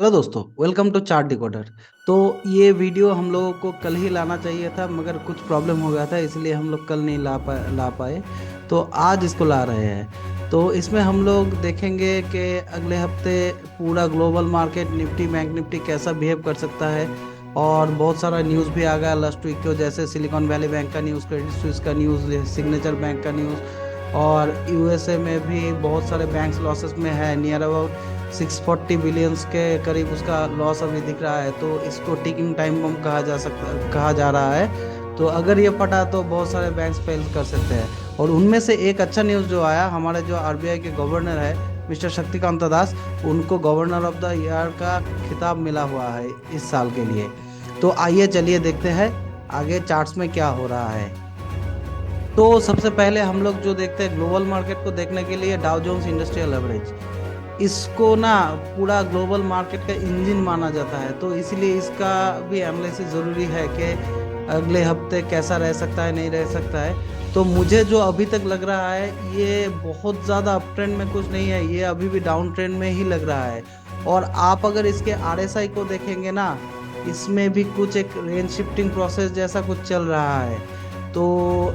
Hello दोस्तों, welcome to chart decoder. तो ये वीडियो हम लोगों को कल ही लाना चाहिए था, मगर कुछ प्रॉब्लम हो गया था, इसलिए हम लोग कल नहीं ला पाए। तो आज इसको ला रहे हैं। तो इसमें हम लोग देखेंगे कि अगले हफ्ते पूरा global market Nifty bank Nifty कैसा बिहेव कर सकता है। और बहुत सारा न्यूज़ भी आ गया लास्ट वीक को, जैसे सिलिकॉन वैली बैंक का न्यूज़, क्रेडिट स्विस का न्यूज़, सिग्नेचर बैंक का न्यूज़। और यूएसए में भी बहुत सारे बैंक्स लॉसेस में है, नियर अबाउट 640 बिलियंस के करीब उसका लॉस अभी दिख रहा है। तो इसको टिकिंग टाइम बम कहा जा रहा है। तो अगर ये फटा तो बहुत सारे बैंक्स फेल कर सकते हैं। और उनमें से एक अच्छा न्यूज़ जो आया, हमारे जो आरबीआई के गवर्नर है मिस्टर शक्तिकांत दास, उनको गवर्नर ऑफ द ईयर का खिताब मिला हुआ है इस साल के लिए। तो आइए चलिए देखते हैं आगे चार्ट्स में क्या हो रहा है। तो सबसे पहले हम लोग जो देखते हैं ग्लोबल मार्केट को देखने के लिए डाउ जोन्स इंडस्ट्रियल एवरेज, इसको ना पूरा ग्लोबल मार्केट का इंजन माना जाता है। तो इसलिए इसका भी एनालिसिस ज़रूरी है कि अगले हफ्ते कैसा रह सकता है, नहीं रह सकता है। तो मुझे जो अभी तक लग रहा है, ये बहुत ज़्यादा अप ट्रेंड में कुछ नहीं है, ये अभी भी डाउन ट्रेंड में ही लग रहा है। और आप अगर इसके आरएसआई को देखेंगे ना, इसमें भी कुछ एक रेंज शिफ्टिंग प्रोसेस जैसा कुछ चल रहा है। तो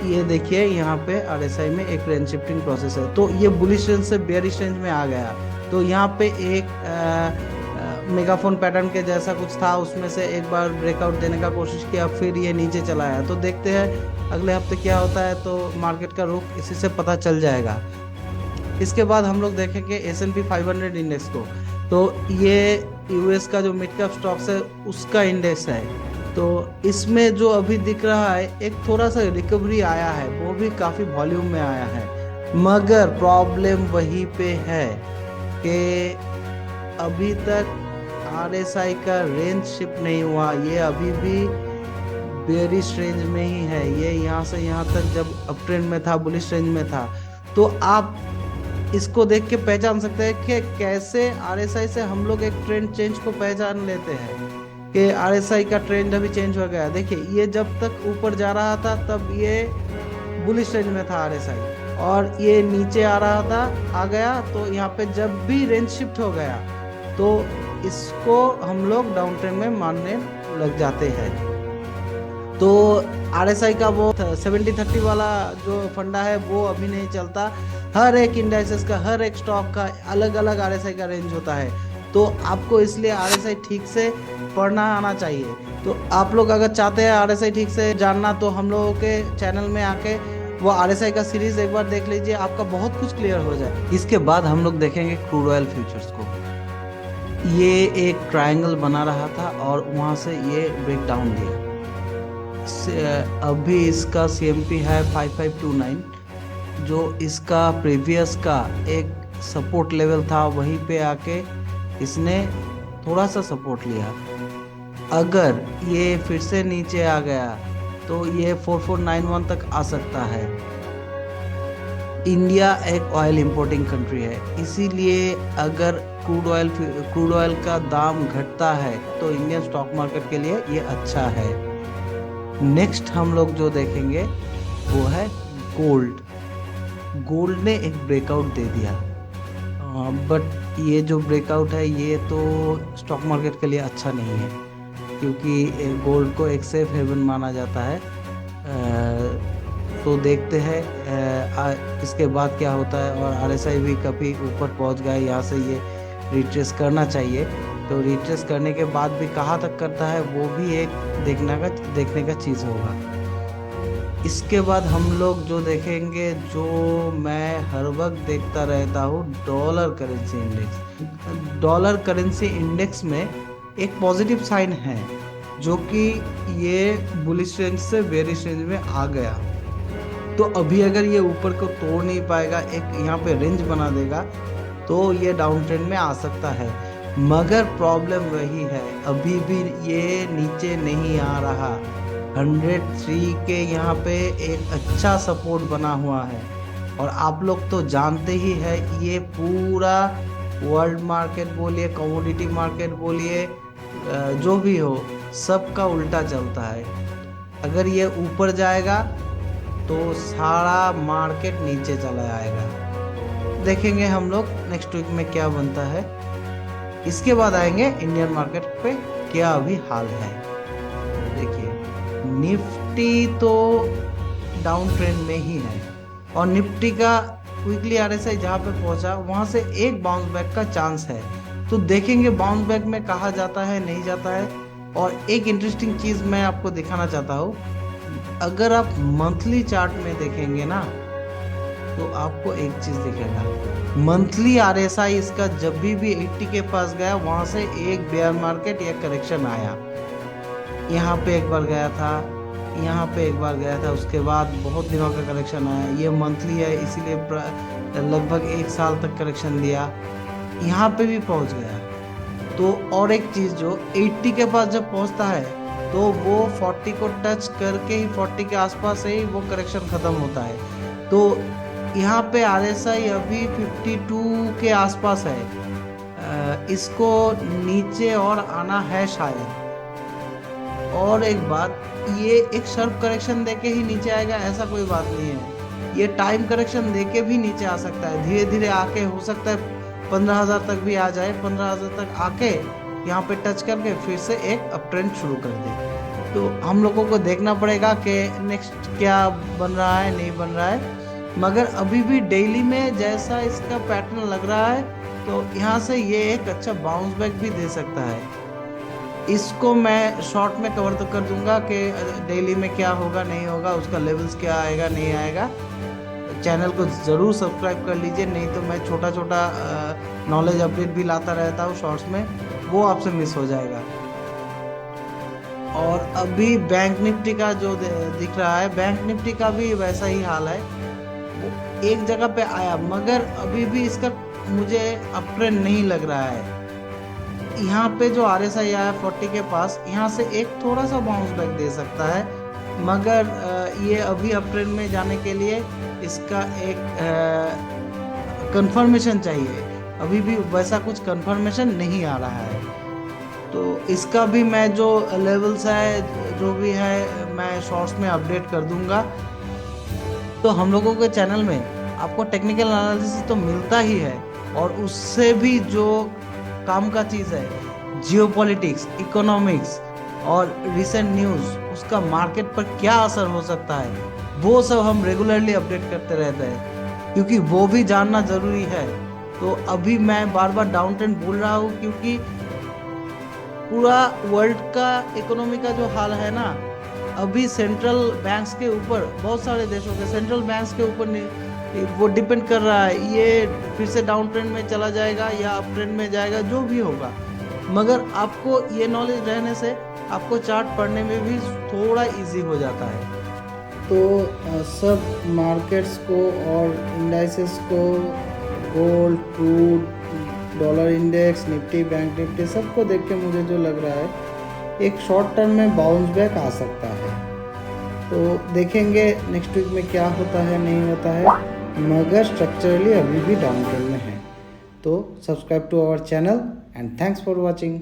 ये देखिए यहाँ पे आरएसआई में एक रेंज शिफ्टिंग प्रोसेस है। तो ये बुलिश रेंज से बेयरिश रेंज में आ गया। तो यहाँ पे एक मेगाफोन पैटर्न के जैसा कुछ था, उसमें से एक बार ब्रेकआउट देने का कोशिश किया, फिर ये नीचे चला आया। तो देखते हैं अगले हफ्ते क्या होता है, तो मार्केट का रुख इसी से पता चल जाएगा। इसके बाद हम लोग देखेंगे S&P 500 इंडेक्स को। तो ये यूएस का जो मिड कैप स्टॉक्स है उसका इंडेक्स है। तो इसमें जो अभी दिख रहा है, एक थोड़ा सा रिकवरी आया है, वो भी काफी वॉल्यूम में आया है। मगर प्रॉब्लम वहीं पे है कि अभी तक आरएसआई का रेंज शिफ्ट नहीं हुआ, ये अभी भी बेरिश रेंज में ही है। ये यहाँ से यहाँ तक जब अप ट्रेंड में था, बुलिश रेंज में था। तो आप इसको देख के पहचान सकते हैं कि कैसे आरएसआई से हम लोग एक ट्रेंड चेंज को पहचान लेते हैं कि आरएसआई का ट्रेंड अभी चेंज हो गया। देखिए, ये जब तक ऊपर जा रहा था तब ये बुलिश रेंज में था आरएसआई, और ये नीचे आ रहा था, आ गया। तो यहाँ पे जब भी रेंज शिफ्ट हो गया तो इसको हम लोग डाउन ट्रेंड में मानने लग जाते हैं। तो आरएसआई का वो 70-30 वाला जो फंडा है वो अभी नहीं चलता। हर एक इंडाइसेस का, हर एक स्टॉक का अलग अलग आरएसआई का रेंज होता है। तो आपको इसलिए आरएसआई ठीक से पढ़ना आना चाहिए। तो आप लोग अगर चाहते हैं आरएसआई ठीक से जानना, तो हम लोगों के चैनल में आके वो आरएसआई का सीरीज एक बार देख लीजिए, आपका बहुत कुछ क्लियर हो जाए। इसके बाद हम लोग देखेंगे क्रूड ऑयल फ्यूचर्स को। ये एक ट्रायंगल बना रहा था और वहां से ये ब्रेक डाउन दिया। अभी इसका CMP है 5529, जो इसका प्रीवियस का एक सपोर्ट लेवल था, वहीं पे आके इसने थोड़ा सा सपोर्ट लिया। अगर ये फिर से नीचे आ गया तो ये 4491 तक आ सकता है। इंडिया एक ऑयल इंपोर्टिंग कंट्री है, इसीलिए अगर क्रूड ऑयल का दाम घटता है तो इंडियन स्टॉक मार्केट के लिए ये अच्छा है। नेक्स्ट हम लोग जो देखेंगे वो है गोल्ड। गोल्ड ने एक ब्रेकआउट दे दिया, बट ये जो ब्रेकआउट है ये तो स्टॉक मार्केट के लिए अच्छा नहीं है, क्योंकि गोल्ड को एक सेफ हेवन माना जाता है। तो देखते हैं इसके बाद क्या होता है। और आरएसआई भी कभी ऊपर पहुंच गया, यहाँ से ये रिट्रेस करना चाहिए। तो रिट्रेस करने के बाद भी कहाँ तक करता है वो भी एक देखने का चीज़ होगा। इसके बाद हम लोग जो देखेंगे, जो मैं हर वक्त देखता रहता हूँ, dollar currency index. Dollar currency index में एक पॉजिटिव साइन है, जो कि ये बुलिश रेंज से बेरिश रेंज में आ गया। तो अभी अगर ये ऊपर को तोड़ नहीं पाएगा, एक यहाँ पे रेंज बना देगा, तो ये डाउन ट्रेंड में आ सकता है। मगर प्रॉब्लम वही है, अभी भी ये नीचे नहीं आ रहा। 103 के यहाँ पे एक अच्छा सपोर्ट बना हुआ है। और आप लोग तो जानते ही है, ये पूरा वर्ल्ड मार्केट बोलिए, कमोडिटी मार्केट बोलिए, जो भी हो, सबका उल्टा चलता है। अगर ये ऊपर जाएगा तो सारा मार्केट नीचे चला आएगा। देखेंगे हम लोग नेक्स्ट वीक में क्या बनता है। इसके बाद आएंगे इंडियन मार्केट पे क्या अभी हाल है। देखिए निफ्टी तो डाउन ट्रेंड में ही है और निफ्टी का वीकली आरएसआई जहाँ पे पहुंचा वहां से एक बाउंस बैक का चांस है। तो देखेंगे बाउंस बैक में कहा जाता है नहीं जाता है। और एक इंटरेस्टिंग चीज मैं आपको दिखाना चाहता हूँ, अगर आप मंथली चार्ट में देखेंगे ना तो आपको एक चीज दिखेगा, मंथली आरएसआई इसका जब भी 80 के पास गया वहां से एक बेयर मार्केट या करेक्शन आया। यहाँ पे एक बार गया था, यहाँ पे एक बार गया था, उसके बाद बहुत दिनों का करेक्शन आया। ये मंथली है इसीलिए लगभग 1 साल तक करेक्शन दिया, यहाँ पे भी पहुंच गया। तो और एक चीज जो 80 के पास जब पहुंचता है तो वो 40 को टच करके ही 40 के आसपास से ही वो करेक्शन खत्म होता है। तो यहाँ पे आरएसआई अभी 52 के आसपास है, इसको नीचे और आना है शायद। और एक बात, ये एक शार्प करेक्शन देके ही नीचे आएगा ऐसा कोई बात नहीं है, ये टाइम करेक्शन देके भी नीचे आ सकता है। धीरे धीरे आके हो सकता है 15,000 तक भी आ जाए, 15,000 तक आके यहाँ पे टच करके फिर से एक अप ट्रेंड शुरू कर दे। तो हम लोगों को देखना पड़ेगा कि नेक्स्ट क्या बन रहा है नहीं बन रहा है। मगर अभी भी डेली में जैसा इसका पैटर्न लग रहा है तो यहाँ से ये एक अच्छा बाउंस बैक भी दे सकता है। इसको मैं शॉर्ट में कवर तो कर दूंगा कि डेली में क्या होगा नहीं होगा, उसका लेवल्स क्या आएगा नहीं आएगा। चैनल को ज़रूर सब्सक्राइब कर लीजिए, नहीं तो मैं छोटा छोटा नॉलेज अपडेट भी लाता रहता हूँ शॉर्ट्स में, वो आपसे मिस हो जाएगा। और अभी बैंक निफ्टी का जो दिख रहा है, बैंक निफ्टी का भी वैसा ही हाल है, वो एक जगह पे आया मगर अभी भी इसका मुझे अप ट्रेंड नहीं लग रहा है। यहाँ पे जो आरएसआई आया 40 के पास, यहाँ से एक थोड़ा सा बाउंस बैक दे सकता है, मगर ये अभी अप ट्रेंड में जाने के लिए इसका एक कंफर्मेशन चाहिए। अभी भी वैसा कुछ कंफर्मेशन नहीं आ रहा है। तो इसका भी मैं जो लेवल्स है जो भी है मैं शॉर्ट्स में अपडेट कर दूंगा। तो हम लोगों के चैनल में आपको टेक्निकल एनालिसिस तो मिलता ही है, और उससे भी जो काम का चीज़ है, जियोपॉलिटिक्स, इकोनॉमिक्स और रिसेंट न्यूज़, उसका मार्केट पर क्या असर हो सकता है, वो सब हम रेगुलरली अपडेट करते रहते हैं, क्योंकि वो भी जानना ज़रूरी है। तो अभी मैं बार बार डाउन ट्रेंड बोल रहा हूँ क्योंकि पूरा वर्ल्ड का इकोनॉमी का जो हाल है ना, अभी सेंट्रल बैंक्स के ऊपर, बहुत सारे देशों के सेंट्रल बैंक्स के ऊपर वो डिपेंड कर रहा है, ये फिर से डाउन ट्रेंड में चला जाएगा या अप ट्रेंड में जाएगा, जो भी होगा। मगर आपको ये नॉलेज रहने से आपको चार्ट पढ़ने में भी थोड़ा इजी हो जाता है। तो सब मार्केट्स को और इंडाइसेस को, gold, crude, dollar index, Nifty, bank Nifty, सबको देख के मुझे जो लग रहा है एक शॉर्ट टर्म में बाउंस बैक आ सकता है। तो देखेंगे नेक्स्ट वीक में क्या होता है नहीं होता है, मगर स्ट्रक्चरली अभी भी डाउन ट्रेंड में है। तो subscribe to our channel and thanks for watching.